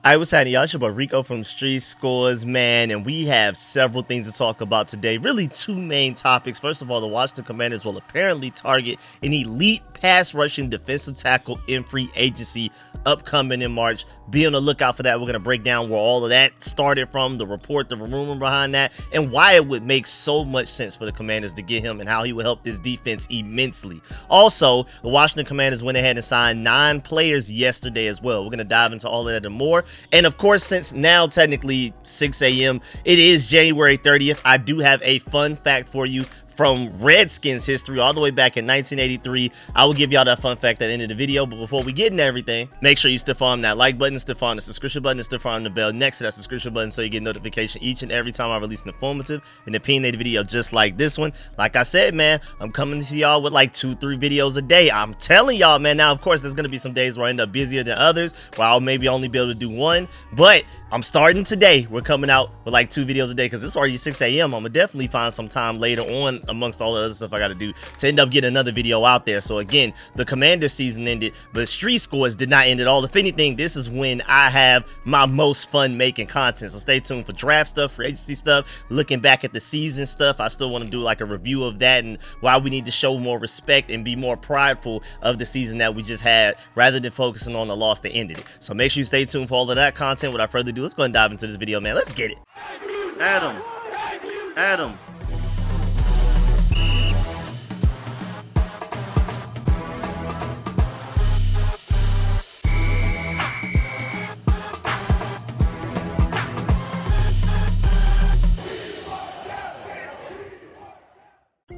I was having y'all, it's your boy Rico from StreetScores, man, and we have several things to talk about today. Really two main topics. First of all, the Washington Commanders will apparently target an elite pass rushing defensive tackle in free agency upcoming in March. Be on the lookout for that. We're going to break down where all of that started from, the report, the rumor behind that, and why it would make so much sense for the Commanders to get him and how he would help this defense immensely. Also, the Washington Commanders went ahead and signed 9 players yesterday as well. We're going to dive into all of that and more. And of course, since now technically 6 a.m., it is January 30th. I do have a fun fact for you from Redskins history all the way back in 1983. I will give y'all that fun fact at the end of the video, but before we get into everything, make sure you stiff arm that like button, stiff arm the subscription button, and stiff arm the bell next to that subscription button so you get notification each and every time I release an informative and opinionated video just like this one. Like I said, man, I'm coming to y'all with like 2-3 videos a day. I'm telling y'all, man. Now, of course, there's gonna be some days where I end up busier than others, where I'll maybe only be able to do one, but I'm starting today. We're coming out with like 2 videos a day because it's already 6 a.m. I'm gonna definitely find some time later on amongst all the other stuff I got to do to end up getting another video out there. So again, the Commander season ended, but StreetScores did not end at all. If anything, this is when I have my most fun making content. So stay tuned for draft stuff, free agency stuff, looking back at the season stuff. I still want to do like a review of that and why we need to show more respect and be more prideful of the season that we just had rather than focusing on the loss that ended it. So make sure you stay tuned for all of that content. Without further ado, let's go and dive into this video, man. Let's get it. Adam.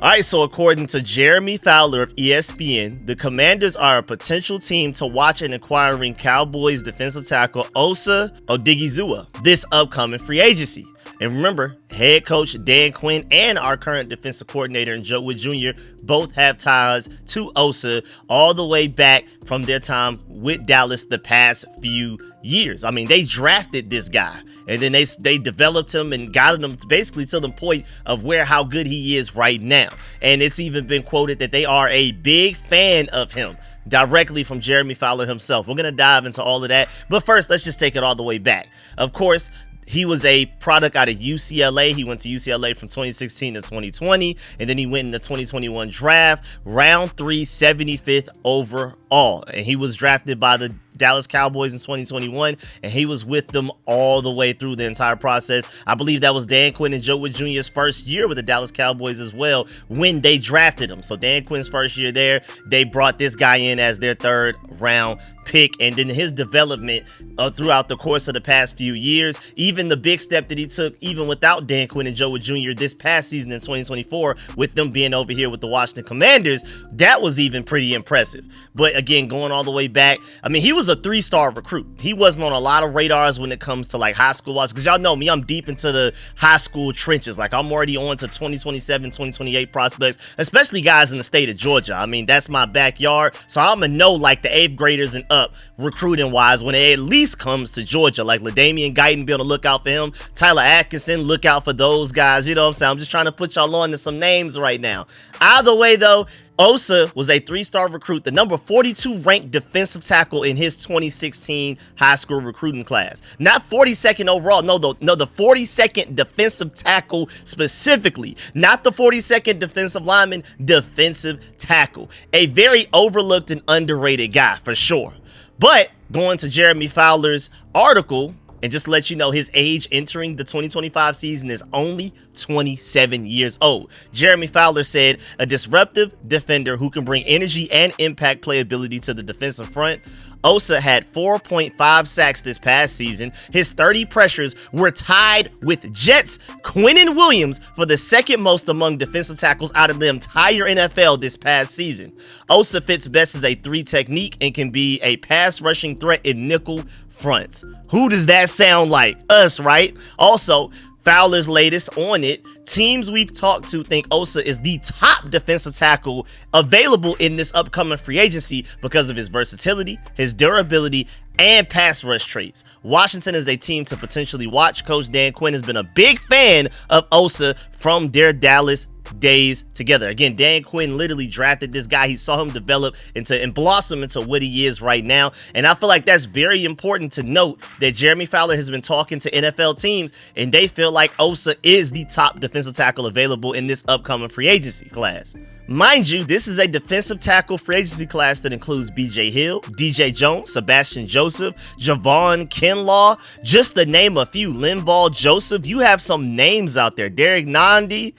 All right, so according to Jeremy Fowler of ESPN, the Commanders are a potential team to watch in acquiring Cowboys defensive tackle Osa Odighizuwa this upcoming free agency. And remember, head coach Dan Quinn and our current defensive coordinator and Joe Wood Jr. both have ties to Osa all the way back from their time with Dallas the past few years. I mean, they drafted this guy and then they developed him and got him basically to the point of how good he is right now. And it's even been quoted that they are a big fan of him, directly from Jeremy Fowler himself. We're going to dive into all of that. But first, let's just take it all the way back. Of course, he was a product out of UCLA. He went to UCLA from 2016 to 2020, and then he went in the 2021 draft, round 3, 75th overall. And he was drafted by the Dallas Cowboys in 2021, and he was with them all the way through the entire process. I believe that was Dan Quinn and Joe Wood Jr.'s first year with the Dallas Cowboys as well when they drafted him. So Dan Quinn's first year there, they brought this guy in as their 3rd round pick, and then his development throughout the course of the past few years, even the big step that he took even without Dan Quinn and Joe Wood Jr. this past season in 2024 with them being over here with the Washington Commanders, that was even pretty impressive. But again, going all the way back, I mean, he was a 3-star recruit. He wasn't on a lot of radars when it comes to like high school watch, because y'all know me, I'm deep into the high school trenches. Like I'm already on to 2027, 2028 prospects, especially guys in the state of Georgia. I mean, that's my backyard. So I'm gonna know like the 8th graders and up recruiting wise when it at least comes to Georgia. Like LaDainian Guyton, be on the lookout for him. Tyler Atkinson, look out for those guys. You know what I'm saying? I'm just trying to put y'all on to some names right now. Either way though, Osa was a 3-star recruit, the number 42 ranked defensive tackle in his 2016 high school recruiting class. Not 42nd overall, no, the 42nd defensive tackle specifically, not the 42nd defensive lineman, defensive tackle. A very overlooked and underrated guy for sure. But going to Jeremy Fowler's article, and just to let you know, his age entering the 2025 season is only 27 years old. Jeremy Fowler said, a disruptive defender who can bring energy and impact playability to the defensive front. Osa had 4.5 sacks this past season. His 30 pressures were tied with Jets Quinnen Williams for the 2nd most among defensive tackles out of the entire NFL this past season. Osa fits best as a 3 technique and can be a pass rushing threat in nickel fronts. Who does that sound like? Us, right? Also, Fowler's latest on it, teams we've talked to think Osa is the top defensive tackle available in this upcoming free agency because of his versatility, his durability, and pass rush traits. Washington is a team to potentially watch. Coach Dan Quinn has been a big fan of Osa from their Dallas days together. Again, Dan Quinn literally drafted this guy. He saw him develop and blossom into what he is right now. And I feel like that's very important to note that Jeremy Fowler has been talking to NFL teams, and they feel like Osa is the top defensive tackle available in this upcoming free agency class. Mind you, this is a defensive tackle free agency class that includes B.J. Hill, D.J. Jones, Sebastian Joseph, Javon Kinlaw, just to name a few. Linval Joseph. You have some names out there. Derek Nadi,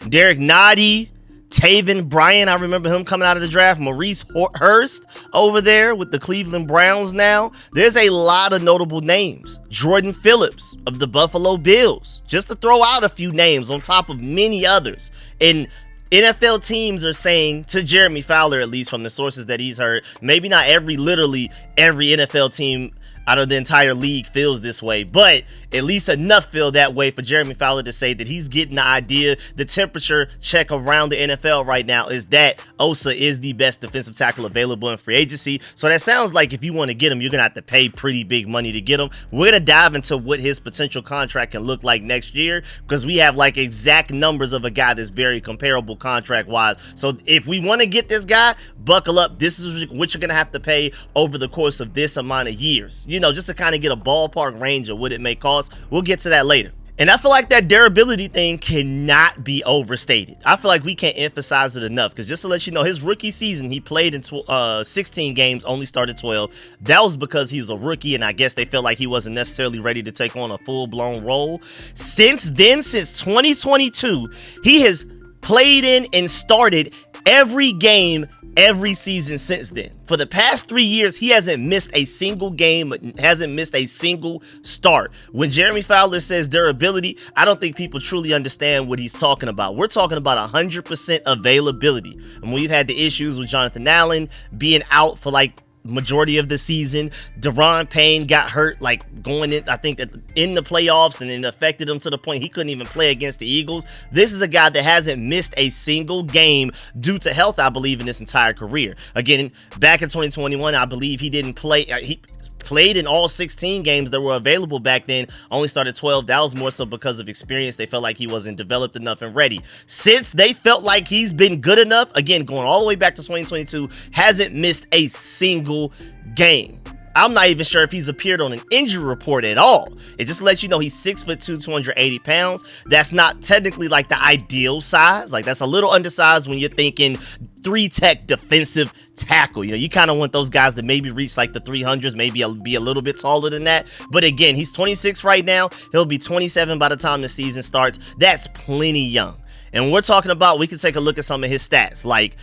Taven Bryan, I remember him coming out of the draft. Maurice Hurst over there with the Cleveland Browns now. There's a lot of notable names. Jordan Phillips of the Buffalo Bills, just to throw out a few names on top of many others. And NFL teams are saying to Jeremy Fowler, at least from the sources that he's heard, maybe not literally every NFL team out of the entire league feels this way, but at least enough feel that way for Jeremy Fowler to say that he's getting the idea. The temperature check around the NFL right now is that Osa is the best defensive tackle available in free agency. So that sounds like if you want to get him, you're going to have to pay pretty big money to get him. We're going to dive into what his potential contract can look like next year, because we have like exact numbers of a guy that's very comparable contract wise. So if we want to get this guy, buckle up. This is what you're going to have to pay over the course of this amount of years, just to kind of get a ballpark range of what it may cost. We'll get to that later. And I feel like that durability thing cannot be overstated. I feel like we can't emphasize it enough, because just to let you know, his rookie season, he played in 16 games, only started 12. That was because he was a rookie, and I guess they felt like he wasn't necessarily ready to take on a full-blown role. Since then, since 2022, he has played in and started every game every season since then. For the past 3 years, he hasn't missed a single game, hasn't missed a single start. When Jeremy Fowler says durability, I don't think people truly understand what he's talking about. We're talking about 100% availability. And we've had the issues with Jonathan Allen being out for like majority of the season. Deron Payne got hurt like going in, I think that in the playoffs, and it affected him to the point he couldn't even play against the Eagles. This is a guy that hasn't missed a single game due to health, I believe, in his entire career. Again, back in 2021, I believe he didn't play. He played in all 16 games that were available back then, only started 12. That was more so because of experience. They felt like he wasn't developed enough and ready. Since they felt like he's been good enough, again, going all the way back to 2022, hasn't missed a single game. I'm not even sure if he's appeared on an injury report at all. It just lets you know he's 6'2", 280 pounds. That's not technically like the ideal size. Like, that's a little undersized when you're thinking 3-tech defensive tackle. You kind of want those guys to maybe reach like the 300s, maybe be a little bit taller than that. But again, he's 26 right now. He'll be 27 by the time the season starts. That's plenty young. And we're talking about, we can take a look at some of his stats. Like,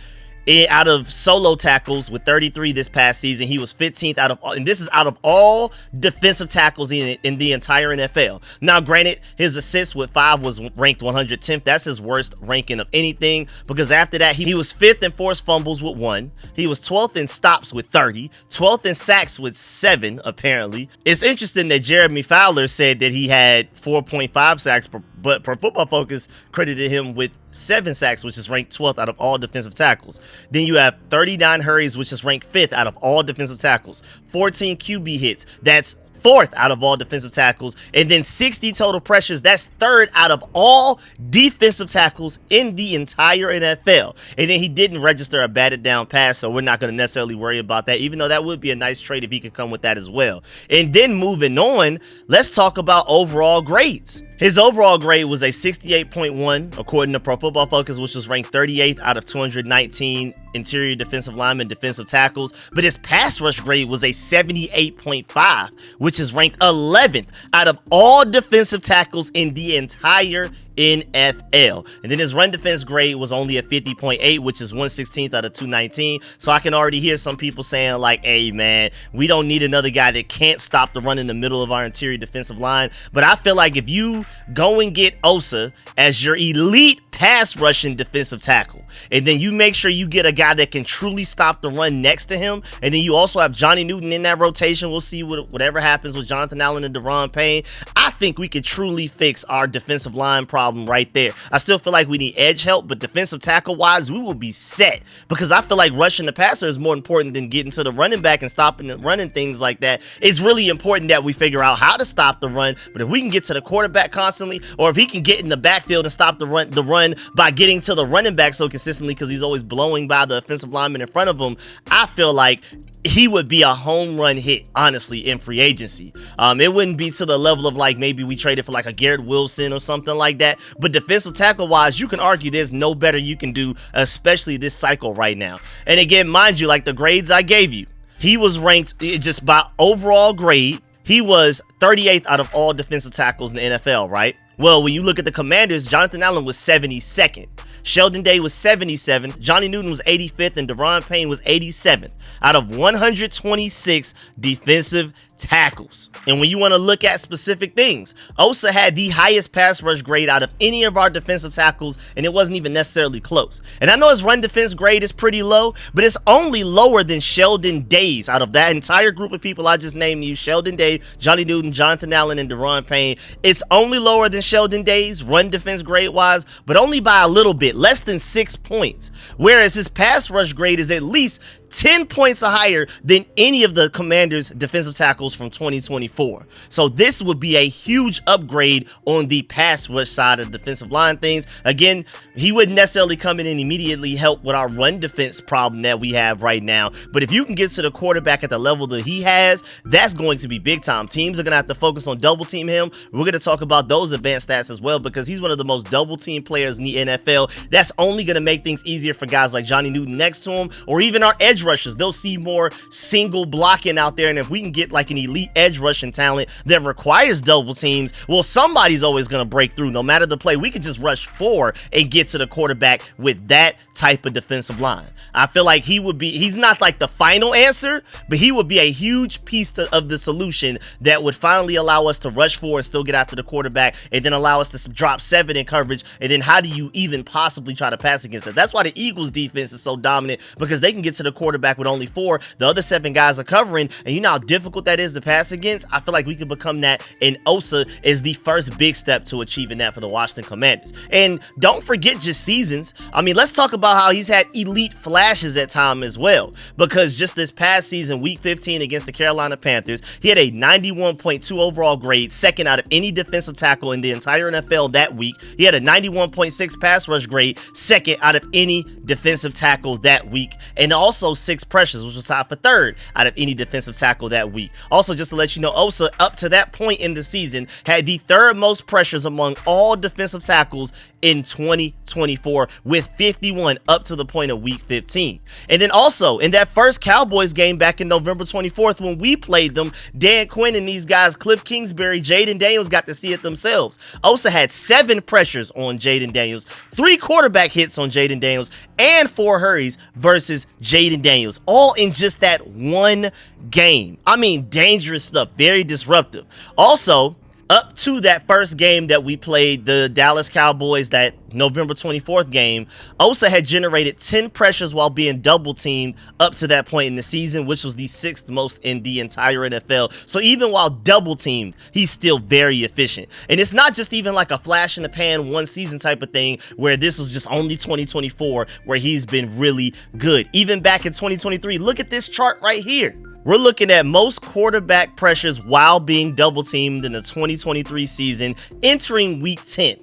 out of solo tackles with 33 this past season, he was 15th out of all, and this is out of all defensive tackles in the entire NFL. Now, granted, his assists with 5 was ranked 110th. That's his worst ranking of anything, because after that, he was 5th in forced fumbles with 1. He was 12th in stops with 30, 12th in sacks with 7, apparently. It's interesting that Jeremy Fowler said that he had 4.5 sacks but Pro Football Focus credited him with 7 sacks, which is ranked 12th out of all defensive tackles. Then you have 39 hurries, which is ranked 5th out of all defensive tackles. 14 QB hits, that's 4th out of all defensive tackles. And then 60 total pressures, that's 3rd out of all defensive tackles in the entire NFL. And then he didn't register a batted down pass, so we're not going to necessarily worry about that, even though that would be a nice trade if he could come with that as well. And then moving on, let's talk about overall grades. His overall grade was a 68.1 according to Pro Football Focus, which was ranked 38th out of 219 interior defensive linemen, defensive tackles. But his pass rush grade was a 78.5, which is ranked 11th out of all defensive tackles in the entire NFL. And then his run defense grade was only a 50.8, which is 116th out of 219. So I can already hear some people saying like, hey man, we don't need another guy that can't stop the run in the middle of our interior defensive line. But I feel like if you go and get Osa as your elite pass rushing defensive tackle, and then you make sure you get a guy that can truly stop the run next to him, and then you also have Johnny Newton in that rotation. We'll see whatever happens with Jonathan Allen and Deron Payne. I think we could truly fix our defensive line problem right there. I still feel like we need edge help, but defensive tackle wise, we will be set, because I feel like rushing the passer is more important than getting to the running back and stopping and running things like that. It's really important that we figure out how to stop the run, but if we can get to the quarterback constantly, or if he can get in the backfield and stop the run by getting to the running back so consistently because he's always blowing by the offensive lineman in front of him, I feel like he would be a home run hit, honestly, in free agency. It wouldn't be to the level of like maybe we traded for like a Garrett Wilson or something like that, but defensive tackle wise, you can argue there's no better you can do, especially this cycle right now. And again, mind you, like the grades I gave you, he was ranked just by overall grade. He was 38th out of all defensive tackles in the NFL, right? Well, when you look at the Commanders, Jonathan Allen was 72nd. Sheldon Day was 77th. Johnny Newton was 85th. And Daron Payne was 87th out of 126 defensive tackles. And when you want to look at specific things, Osa had the highest pass rush grade out of any of our defensive tackles, and it wasn't even necessarily close. And I know his run defense grade is pretty low, but it's only lower than Sheldon Day's. Out of that entire group of people I just named you, Sheldon Day, Johnny Newton, Jonathan Allen, and Daron Payne, it's only lower than Sheldon Day's run defense grade wise, but only by a little bit, less than 6 points. Whereas his pass rush grade is at least 10 points higher than any of the Commanders' defensive tackles from 2024. So this would be a huge upgrade on the pass rush side of the defensive line things. Again, he wouldn't necessarily come in and immediately help with our run defense problem that we have right now. But if you can get to the quarterback at the level that he has, that's going to be big time. Teams are going to have to focus on double team him. We're going to talk about those advanced stats as well because he's one of the most double team players in the NFL. That's only going to make things easier for guys like Johnny Newton next to him, or even our edge rushers. They'll see more single blocking out there, and if we can get like an elite edge rushing talent that requires double teams, well, somebody's always going to break through no matter the play. We could just rush 4 and get to the quarterback with that type of defensive line. I feel like he's not like the final answer, but he would be a huge piece of the solution that would finally allow us to rush 4 and still get after the quarterback, and then allow us to drop 7 in coverage. And then how do you even possibly try to pass against that? That's why the Eagles defense is so dominant, because they can get to the quarterback with only 4. The other 7 guys are covering, and you know how difficult that is to pass against. I feel like we could become that, and Osa is the first big step to achieving that for the Washington Commanders. And don't forget just seasons. I mean, let's talk about how he's had elite flashes at time as well, because just this past season, week 15 against the Carolina Panthers, he had a 91.2 overall grade, second out of any defensive tackle in the entire NFL that week. He had a 91.6 pass rush grade, second out of any defensive tackle that week, and also 6 pressures, which was tied for third out of any defensive tackle that week. Also, just to let you know, Osa, up to that point in the season, had the 3rd most pressures among all defensive tackles in 2024 with 51 up to the point of week 15. And then also in that first Cowboys game back in November 24th when we played them, Dan Quinn and these guys, Cliff Kingsbury, Jaden Daniels, got to see it themselves. Osa had 7 pressures on Jaden Daniels, 3 quarterback hits on Jaden Daniels, and 4 hurries versus Jaden Daniels, all in just that one game. I mean, dangerous stuff, very disruptive. Also, up to that first game that we played, the Dallas Cowboys, that November 24th game, Osa had generated 10 pressures while being double teamed up to that point in the season, which was the 6th most in the entire NFL. So even while double teamed, he's still very efficient. And it's not just even like a flash in the pan one season type of thing where this was just only 2024 where he's been really good. Even back in 2023, look at this chart right here. We're looking at most quarterback pressures while being double teamed in the 2023 season entering week 10.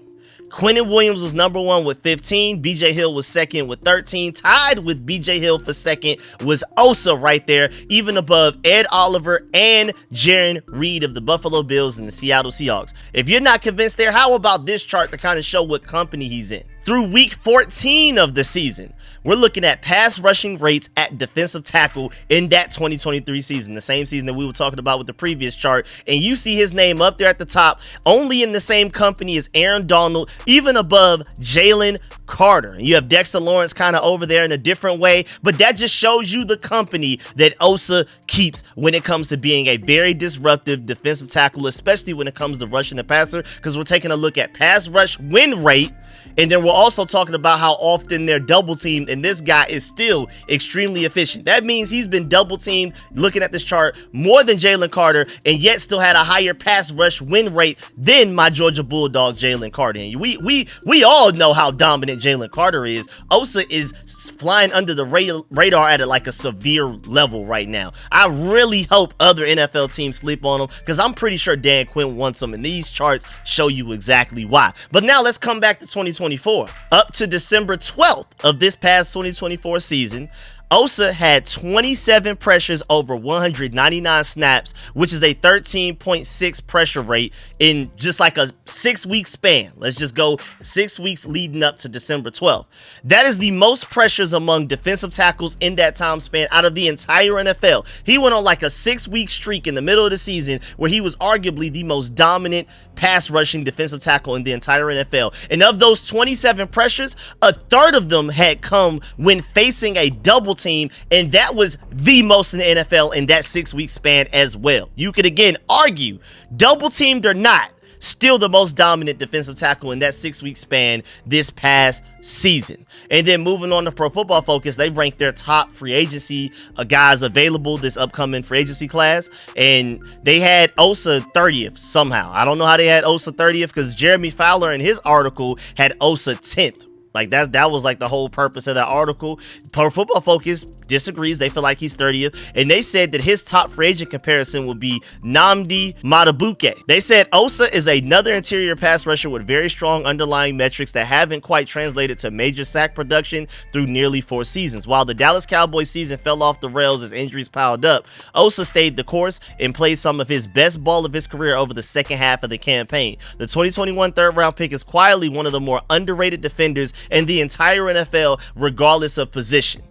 Quinnen Williams was number 1 with 15. BJ Hill was second with 13. Tied with BJ Hill for second was Osa right there, even above Ed Oliver and Jaron Reed of the Buffalo Bills and the Seattle Seahawks. If you're not convinced there, how about this chart to kind of show what company he's in? Through week 14 of the season, we're looking at pass rushing rates at defensive tackle in that 2023 season, the same season that we were talking about with the previous chart. And you see his name up there at the top, only in the same company as Aaron Donald, even above Jalen Carter. You have Dexter Lawrence kind of over there in a different way, but that just shows you the company that Osa keeps when it comes to being a very disruptive defensive tackle, especially when it comes to rushing the passer, because we're taking a look at pass rush win rate. And then we're also talking about how often they're double teamed, and this guy is still extremely efficient. That means he's been double teamed, looking at this chart, more than Jalen Carter, and yet still had a higher pass rush win rate than my Georgia Bulldog Jalen Carter. And we all know how dominant dominant Jalen Carter is, Osa is flying under the radar at like a severe level right now. I really hope other NFL teams sleep on him, because I'm pretty sure Dan Quinn wants him, and these charts show you exactly why. But now let's come back to 2024. Up to December 12th of this past 2024 season, Osa had 27 pressures over 199 snaps, which is a 13.6 pressure rate in just like a 6-week span. Let's just go 6 weeks leading up to December 12th. That is the most pressures among defensive tackles in that time span out of the entire NFL. He went on like a 6-week streak in the middle of the season where he was arguably the most dominant pass rushing defensive tackle in the entire NFL. And of those 27 pressures, a third of them had come when facing a double team, and that was the most in the NFL in that 6-week span as well. You could again argue, double teamed or not, still the most dominant defensive tackle in that 6-week span this past season. And then moving on to Pro Football Focus, they ranked their top free agency guys available this upcoming free agency class, and they had Osa 30th somehow. I don't know how they had Osa 30th, because Jeremy Fowler in his article had Osa 10th. Like that was like the whole purpose of that article. Pro Football Focus disagrees. They feel like he's 30th. And they said that his top free agent comparison would be Nnamdi Madubuike. They said Osa is another interior pass rusher with very strong underlying metrics that haven't quite translated to major sack production through nearly 4 seasons. While the Dallas Cowboys season fell off the rails as injuries piled up, Osa stayed the course and played some of his best ball of his career over the second half of the campaign. The 2021 third-round pick is quietly one of the more underrated defenders in the entire NFL, regardless of position.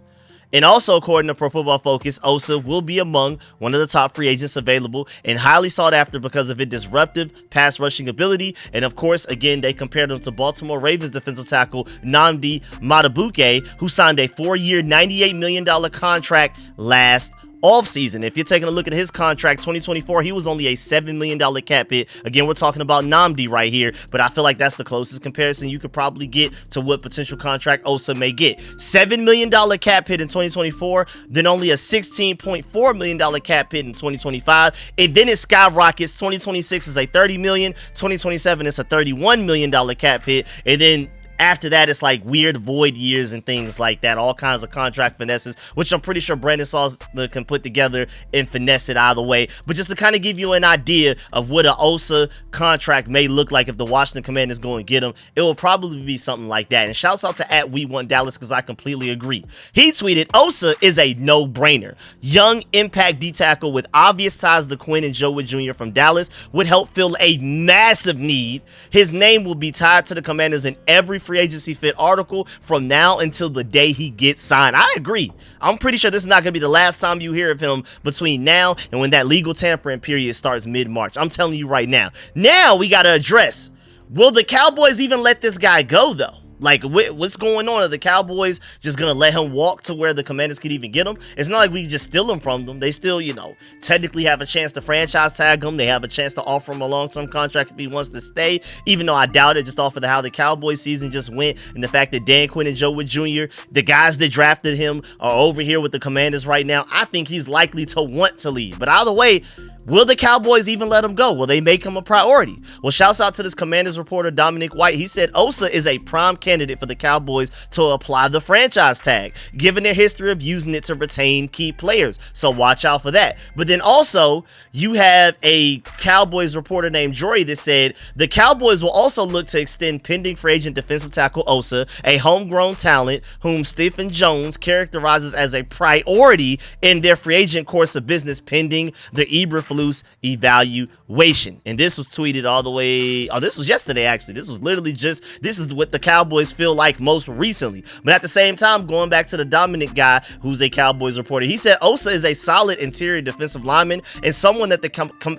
And also, according to Pro Football Focus, Osa will be among one of the top free agents available and highly sought after because of his disruptive pass rushing ability. And of course, again, they compared him to Baltimore Ravens defensive tackle Nnamdi Madubuike, who signed a 4-year, $98 million contract last offseason. If you're taking a look at his contract, 2024, he was only a $7 million cap hit. Again, we're talking about Nnamdi right here, but I feel like that's the closest comparison you could probably get to what potential contract Osa may get. $7 million cap hit in 2024, then only a $16.4 million cap hit in 2025, and then it skyrockets. 2026 is a $30 million, 2027 is a $31 million cap hit, and then after that, it's like weird void years and things like that, all kinds of contract finesses, which I'm pretty sure Brandon Sauce can put together and finesse it either way. But just to kind of give you an idea of what an Osa contract may look like if the Washington Commanders go and get him, it will probably be something like that. And shouts out to @WeWantDallas, because I completely agree. He tweeted, Osa is a no-brainer. Young impact D-tackle with obvious ties to Quinn and Joe Wood Jr. from Dallas would help fill a massive need. His name will be tied to the Commanders in every free agency fit article from now until the day he gets signed. I agree. I'm pretty sure this is not going to be the last time you hear of him between now and when that legal tampering period starts mid-March. I'm telling you right now. Now we got to address, will the Cowboys even let this guy go though? Like, what's going on? Are the Cowboys just going to let him walk to where the Commanders could even get him? It's not like we just steal him from them. They still, technically have a chance to franchise tag him. They have a chance to offer him a long-term contract if he wants to stay, even though I doubt it just off of how the Cowboys season just went and the fact that Dan Quinn and Joe Wood Jr., the guys that drafted him, are over here with the Commanders right now. I think he's likely to want to leave. But either way, will the Cowboys even let him go? Will they make him a priority? Well, shouts out to this Commanders reporter, Dominic White. He said Osa is a prime candidate for the Cowboys to apply the franchise tag, given their history of using it to retain key players. So watch out for that. But then also, you have a Cowboys reporter named Jory that said the Cowboys will also look to extend pending free agent defensive tackle Osa, a homegrown talent whom Stephen Jones characterizes as a priority in their free agent course of business pending the Eberflus evaluation. And this was tweeted all the way, this was yesterday actually. This was literally this is what the Cowboys feel like most recently. But at the same time, going back to the Dominic guy who's a Cowboys reporter, he said Osa is a solid interior defensive lineman and someone that the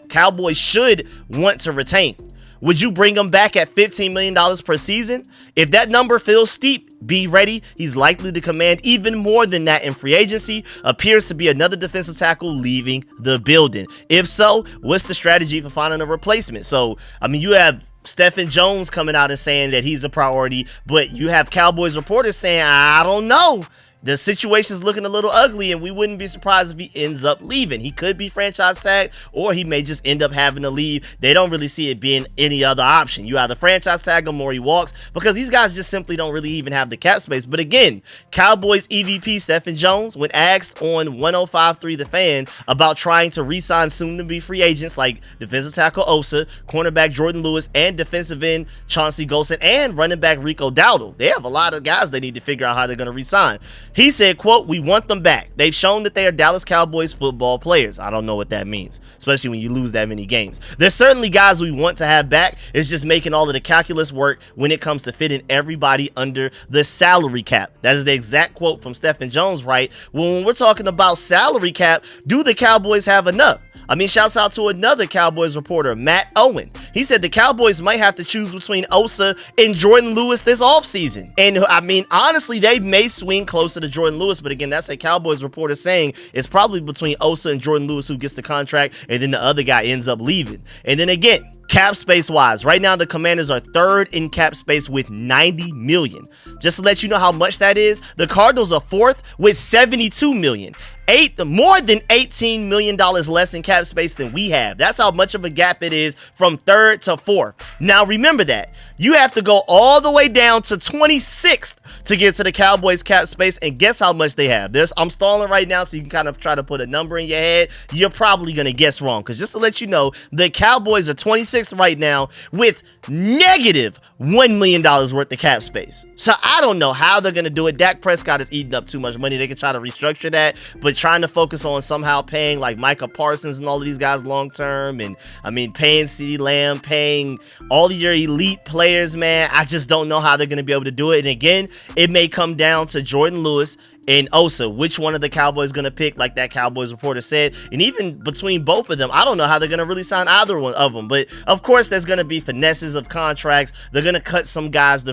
Cowboys should want to retain. Would you bring him back at $15 million per season? If that number feels steep, be ready. He's likely to command even more than that in free agency. Appears to be another defensive tackle leaving the building. If so, what's the strategy for finding a replacement? So, you have Stephen Jones coming out and saying that he's a priority, but you have Cowboys reporters saying, I don't know. the situation's looking a little ugly, and we wouldn't be surprised if he ends up leaving. He could be franchise tagged, or he may just end up having to leave. They don't really see it being any other option. You either franchise tag him or he walks, because these guys just simply don't really even have the cap space. But again, Cowboys EVP Stephen Jones, when asked on 105.3 The Fan about trying to re-sign soon-to-be free agents like defensive tackle Osa, cornerback Jordan Lewis, and defensive end Chauncey Golson, and running back Rico Dowdle. They have a lot of guys they need to figure out how they're going to re-sign. He said, quote, "We want them back. They've shown that they are Dallas Cowboys football players." I don't know what that means, especially when you lose that many games. There's certainly guys we want to have back. It's just making all of the calculus work when it comes to fitting everybody under the salary cap. That is the exact quote from Stephen Jones, right? Well, when we're talking about salary cap, do the Cowboys have enough? I mean, shouts out to another Cowboys reporter, Matt Owen. He said the Cowboys might have to choose between Osa and Jordan Lewis this offseason. And I mean, honestly, they may swing closer to Jordan Lewis, but again, that's a Cowboys reporter saying it's probably between Osa and Jordan Lewis who gets the contract, and then the other guy ends up leaving. And then again, cap space wise, right now the Commanders are third in cap space with $90 million. Just to let you know how much that is, the Cardinals are fourth with $72 million. More than $18 million less in cap space than we have. That's how much of a gap it is from third to fourth. Now remember that you have to go all the way down to 26th to get to the Cowboys cap space, and guess how much they have. I'm stalling right now so you can kind of try to put a number in your head. You're probably going to guess wrong, because just to let you know, the Cowboys are 26th right now with negative $1 million worth of cap space. So I don't know how they're going to do it. Dak Prescott is eating up too much money. They can try to restructure that, but trying to focus on somehow paying like Micah Parsons and all of these guys long term, and I mean paying CeeDee Lamb, paying all of your elite players, man, I just don't know how they're going to be able to do it. And again, it may come down to Jordan Lewis and Osa, which one of the Cowboys going to pick, like that Cowboys reporter said. And even between both of them, I don't know how they're going to really sign either one of them. But of course, there's going to be finesses of contracts. They're going to cut some guys,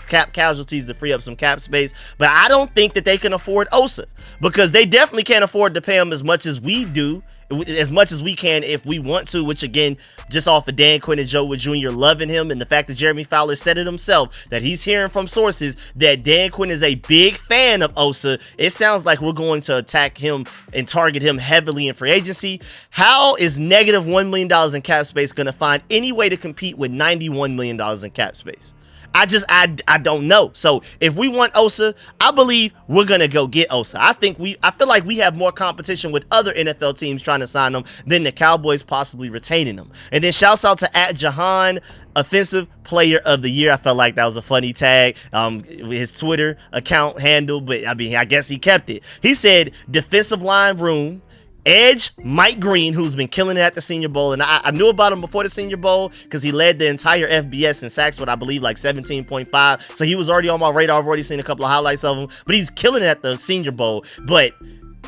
cap casualties to free up some cap space. But I don't think that they can afford Osa, because they definitely can't afford to pay him as much as we do, as much as we can if we want to, which again, just off of Dan Quinn and Joe Wood Jr. loving him, and the fact that Jeremy Fowler said it himself, that he's hearing from sources that Dan Quinn is a big fan of Osa, it sounds like we're going to attack him and target him heavily in free agency. How is negative $1 million in cap space going to find any way to compete with $91 million in cap space? I don't know. So if we want Osa, I believe we're going to go get Osa. I feel like we have more competition with other NFL teams trying to sign them than the Cowboys possibly retaining them. And then shouts out to @Jahan, Offensive Player of the Year. I felt like that was a funny tag, his Twitter account handle, but I mean, I guess he kept it. He said defensive line room, edge Mike Green, who's been killing it at the Senior Bowl, and I knew about him before the Senior Bowl because he led the entire FBS in sacks with, I believe, like 17.5. So he was already on my radar. I've already seen a couple of highlights of him, but he's killing it at the Senior Bowl. But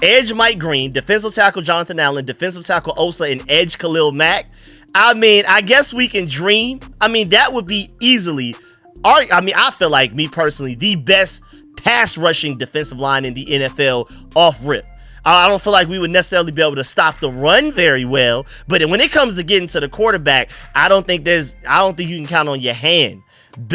edge Mike Green, defensive tackle Jonathan Allen, defensive tackle Osa, and edge Khalil Mack. I mean, I guess we can dream. I mean, that would be easily, I feel like, me personally, the best pass rushing defensive line in the NFL off rip. I don't feel like we would necessarily be able to stop the run very well, but when it comes to getting to the quarterback, I don't think you can count on your hand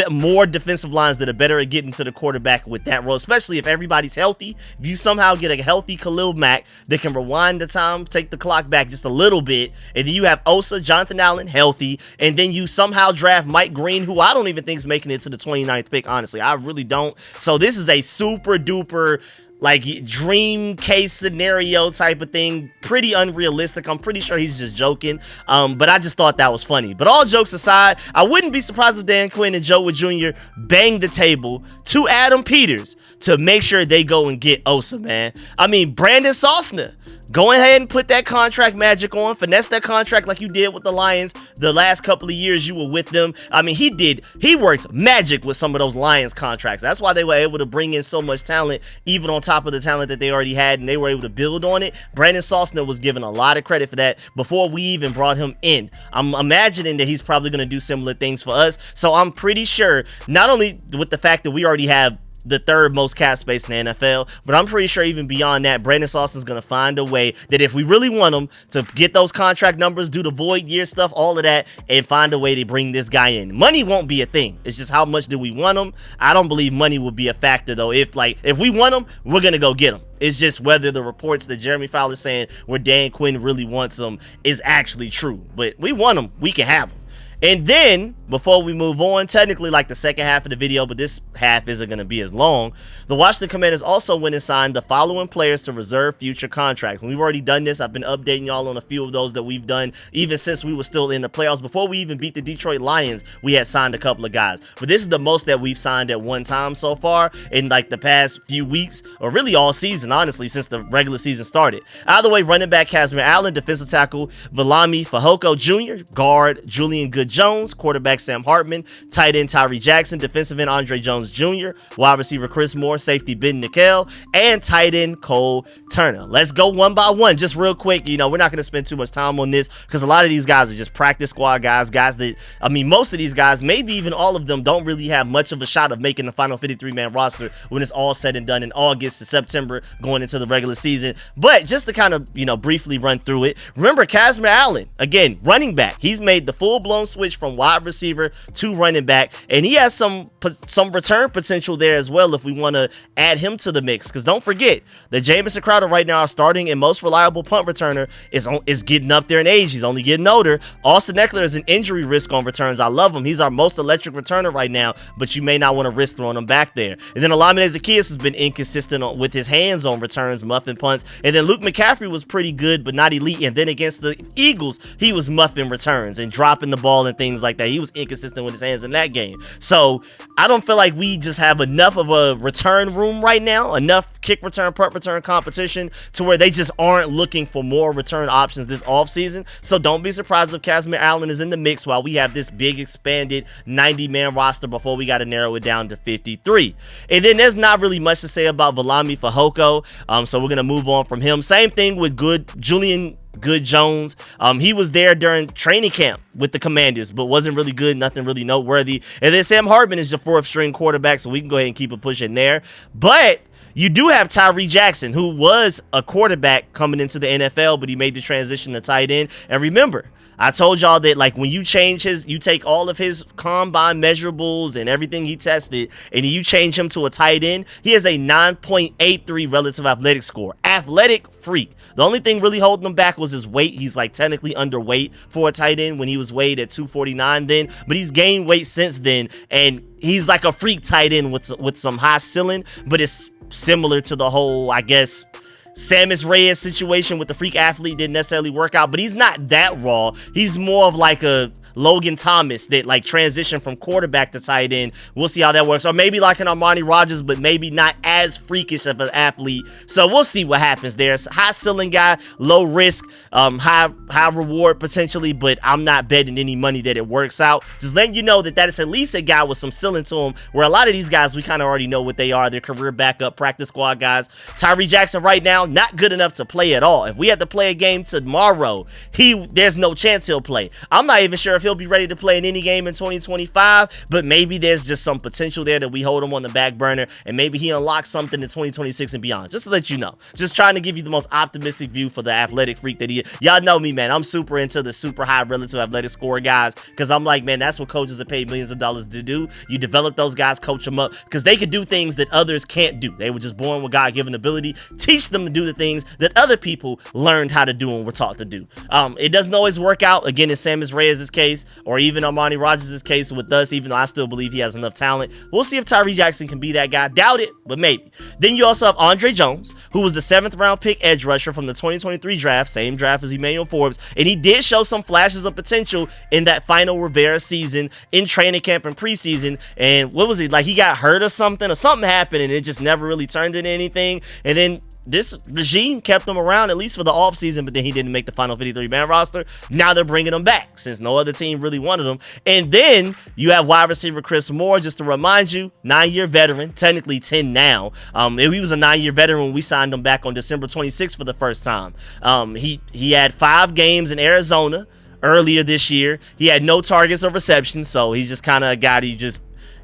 more defensive lines that are better at getting to the quarterback with that role, especially if everybody's healthy. If you somehow get a healthy Khalil Mack that can rewind the time, take the clock back just a little bit, and then you have Osa, Jonathan Allen healthy, and then you somehow draft Mike Green, who I don't even think is making it to the 29th pick, honestly. I really don't. So this is a super duper like dream case scenario type of thing. Pretty unrealistic. I'm pretty sure he's just joking. But I just thought that was funny. But all jokes aside, I wouldn't be surprised if Dan Quinn and Joe Wood Jr. banged the table to Adam Peters to make sure they go and get Osa, man. I mean, Brandon Sosna, go ahead and put that contract magic on. Finesse that contract like you did with the Lions the last couple of years you were with them. I mean, he worked magic with some of those Lions contracts. That's why they were able to bring in so much talent, even on top of the talent that they already had, and they were able to build on it. Brandon Sosna was given a lot of credit for that before we even brought him in. I'm imagining that he's probably going to do similar things for us. So I'm pretty sure, not only with the fact that we already have the third most cap space in the NFL. But I'm pretty sure even beyond that, Brandon Sauson's going to find a way that if we really want him to get those contract numbers, do the void year stuff, all of that, and find a way to bring this guy in. Money won't be a thing. It's just how much do we want him. I don't believe money will be a factor, though. If we want him, we're going to go get him. It's just whether the reports that Jeremy Fowler's saying where Dan Quinn really wants him is actually true. But we want him. We can have him. And then, before we move on, technically like the second half of the video, but this half isn't going to be as long, the Washington Commanders also went and signed the following players to reserve future contracts. And we've already done this. I've been updating y'all on a few of those that we've done even since we were still in the playoffs. Before we even beat the Detroit Lions, we had signed a couple of guys. But this is the most that we've signed at one time so far in like the past few weeks, or really all season, honestly, since the regular season started. Either way, running back Casimir Allen, defensive tackle Viliami Fehoko Jr., guard Julian Good-Jones, quarterback Sam Hartman, tight end Tyree Jackson, defensive end Andre Jones Jr., wide receiver Chris Moore, safety Ben Nickel, and tight end Cole Turner. Let's go one by one, just real quick. You know, we're not going to spend too much time on this because a lot of these guys are just practice squad guys that, I mean, most of these guys, maybe even all of them, don't really have much of a shot of making the final 53-man roster when it's all said and done in August to September going into the regular season. But just to kind of, you know, briefly run through it, remember Casimir Allen, again, running back. He's made the full-blown switch from wide receiver to running back, and he has some return potential there as well if we want to add him to the mix. Because don't forget that Jamison Crowder right now, our starting and most reliable punt returner, is getting up there in age. He's only getting older. Austin Eckler is an injury risk on returns. I love him. He's our most electric returner right now, but you may not want to risk throwing him back there. And then Olamide Zaccheaus has been inconsistent with his hands on returns, muffin punts. And then Luke McCaffrey was pretty good, but not elite. And then against the Eagles, he was muffin returns and dropping the ball and things like that. He was inconsistent with his hands in that game. So I don't feel like we just have enough of a return room right now, enough kick return, punt return competition to where they just aren't looking for more return options this offseason. So don't be surprised if Casimir Allen is in the mix while we have this big expanded 90-man roster before we got to narrow it down to 53. And then there's not really much to say about Viliami Fehoko. So we're going to move on from him. Same thing with Julian Good-Jones. He was there during training camp with the Commanders, but wasn't really good, nothing really noteworthy. And then Sam Hartman is your fourth string quarterback, so we can go ahead and keep it pushing there. But you do have Tyree Jackson, who was a quarterback coming into the NFL, but he made the transition to tight end. And remember, I told y'all that like when you change you take all of his combine measurables and everything he tested, and you change him to a tight end, he has a 9.83 relative athletic score. Athletic freak. The only thing really holding him back was his weight. He's like technically underweight for a tight end when he was weighed at 249 then, but he's gained weight since then, and he's like a freak tight end with some high ceiling, but it's similar to the whole, I guess, Samus Reyes situation with the freak athlete. Didn't necessarily work out, but he's not that raw. He's more of like a Logan Thomas that like transitioned from quarterback to tight end. We'll see how that works. Or maybe like an Armani Rogers, but maybe not as freakish of an athlete. So we'll see what happens there. It's a high ceiling guy, low risk, high reward potentially, but I'm not betting any money that it works out. Just letting you know that is at least a guy with some ceiling to him, where a lot of these guys, we kind of already know what they are. They're career backup, practice squad guys. Tyree Jackson right now, not good enough to play at all. If we had to play a game tomorrow, there's no chance he'll play. I'm not even sure if he'll be ready to play in any game in 2025, but maybe there's just some potential there that we hold him on the back burner, and maybe he unlocks something in 2026 and beyond. Just to let you know. Just trying to give you the most optimistic view for the athletic freak that he is. Y'all know me, man. I'm super into the super high relative athletic score guys, because I'm like, man, that's what coaches are paid millions of dollars to do. You develop those guys, coach them up, because they could do things that others can't do. They were just born with God-given ability. Teach them to do the things that other people learned how to do and were taught to do. It doesn't always work out. Again, in Samus Reyes' case, or even Armani Rogers' case with us, even though I still believe he has enough talent. We'll see if Tyree Jackson can be that guy. Doubt it, but maybe. Then you also have Andre Jones, who was the 7th round pick edge rusher from the 2023 draft, same draft as Emmanuel Forbes, and he did show some flashes of potential in that final Rivera season in training camp and preseason. And what was it, like he got hurt or something happened and it just never really turned into anything. And then this regime kept him around at least for the offseason, but then he didn't make the final 53-man roster. Now they're bringing him back since no other team really wanted him. And then you have wide receiver Chris Moore, just to remind you, 9-year veteran, technically 10 now. He was a 9-year veteran when we signed him back on December 26th for the first time. He had 5 games in Arizona earlier this year. He had no targets or receptions, so he's just kind of a guy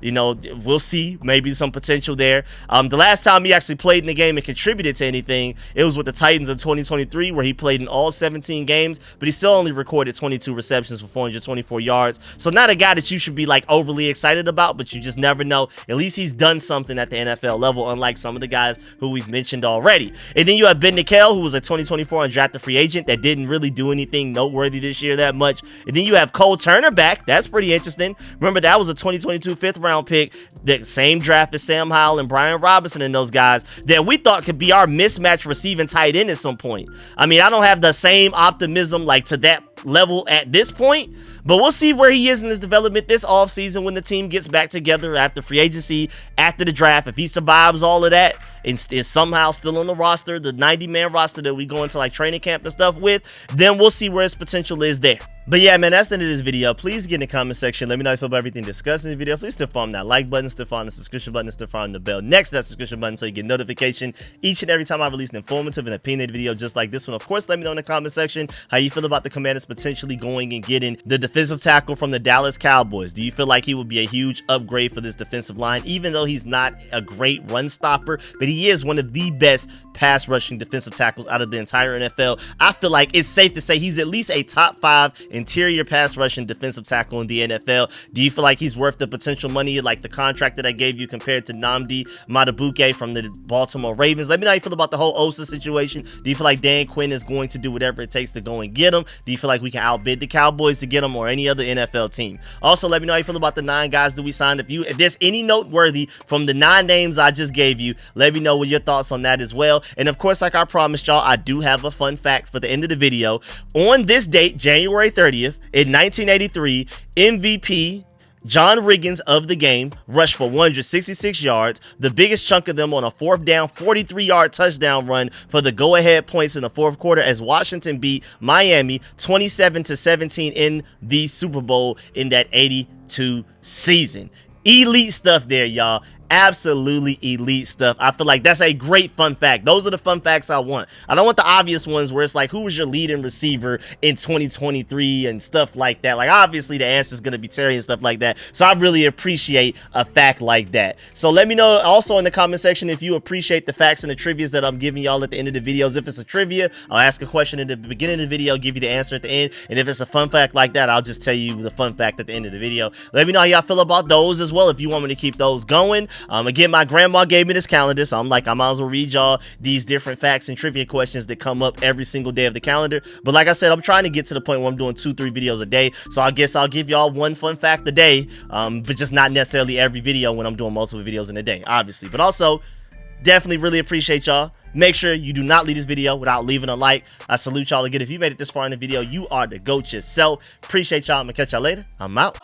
You know, we'll see. Maybe some potential there. The last time he actually played in the game and contributed to anything, it was with the Titans in 2023, where he played in all 17 games, but he still only recorded 22 receptions for 424 yards. So not a guy that you should be like overly excited about, but you just never know. At least he's done something at the NFL level, unlike some of the guys who we've mentioned already. And then you have Ben Nickel, who was a 2024 undrafted free agent that didn't really do anything noteworthy this year that much. And then you have Cole Turner back. That's pretty interesting. Remember, that was a 2022 5th-round pick, the same draft as Sam Howell and Brian Robinson and those guys that we thought could be our mismatch receiving tight end at some point. I mean, I don't have the same optimism like to that level at this point, but we'll see where he is in his development this offseason when the team gets back together after free agency, after the draft. If he survives all of that and is somehow still on the roster, the 90-man roster that we go into like training camp and stuff with, then we'll see where his potential is there. But yeah, man, that's the end of this video. Please get in the comment section. Let me know how you feel about everything discussed in the video. Please still follow that like button, still follow the subscription button, still follow the bell next to that subscription button so you get notification each and every time I release an informative and opinionated video just like this one. Of course, let me know in the comment section how you feel about the Commanders potentially going and getting the defensive tackle from the Dallas Cowboys. Do you feel like he would be a huge upgrade for this defensive line, even though he's not a great run stopper, but he is one of the best pass rushing defensive tackles out of the entire NFL? I feel like it's safe to say he's at least a top 5 interior pass rushing defensive tackle in the NFL. Do you feel like he's worth the potential money, like the contract that I gave you compared to Nnamdi Madubuike from the Baltimore Ravens? Let me know how you feel about the whole Osa situation. Do you feel like Dan Quinn is going to do whatever it takes to go and get him? Do you feel like we can outbid the Cowboys to get him or any other NFL team? Also, let me know how you feel about the 9 guys that we signed. If there's any noteworthy from the 9 names I just gave you, let me know what your thoughts on that as well. And of course, like I promised y'all, I do have a fun fact for the end of the video. On this date, January 30th, in 1983, MVP John Riggins of the game rushed for 166 yards, the biggest chunk of them on a 4th down, 43-yard touchdown run for the go-ahead points in the 4th quarter as Washington beat Miami 27-17 in the Super Bowl in that 82 season. Elite stuff there, y'all. Absolutely elite stuff. I feel like that's a great fun fact. Those are the fun facts I want. I don't want the obvious ones where it's like, who was your leading receiver in 2023 and stuff like that. Like, obviously the answer is going to be Terry and stuff like that. So I really appreciate a fact like that. So let me know also in the comment section if you appreciate the facts and the trivias that I'm giving y'all at the end of the videos. If it's a trivia, I'll ask a question at the beginning of the video, give you the answer at the end. And if it's a fun fact like that, I'll just tell you the fun fact at the end of the video. Let me know how y'all feel about those as well if you want me to keep those going. Again, my grandma gave me this calendar, so I'm like, I might as well read y'all these different facts and trivia questions that come up every single day of the calendar. But like I said, I'm trying to get to the point where I'm doing 2-3 videos a day, so I guess I'll give y'all one fun fact a day, but just not necessarily every video when I'm doing multiple videos in a day, obviously. But also, definitely really appreciate y'all. Make sure you do not leave this video without leaving a like. I salute y'all again. If you made it this far in the video, you are the GOAT yourself. Appreciate y'all. I'm gonna catch y'all later. I'm out.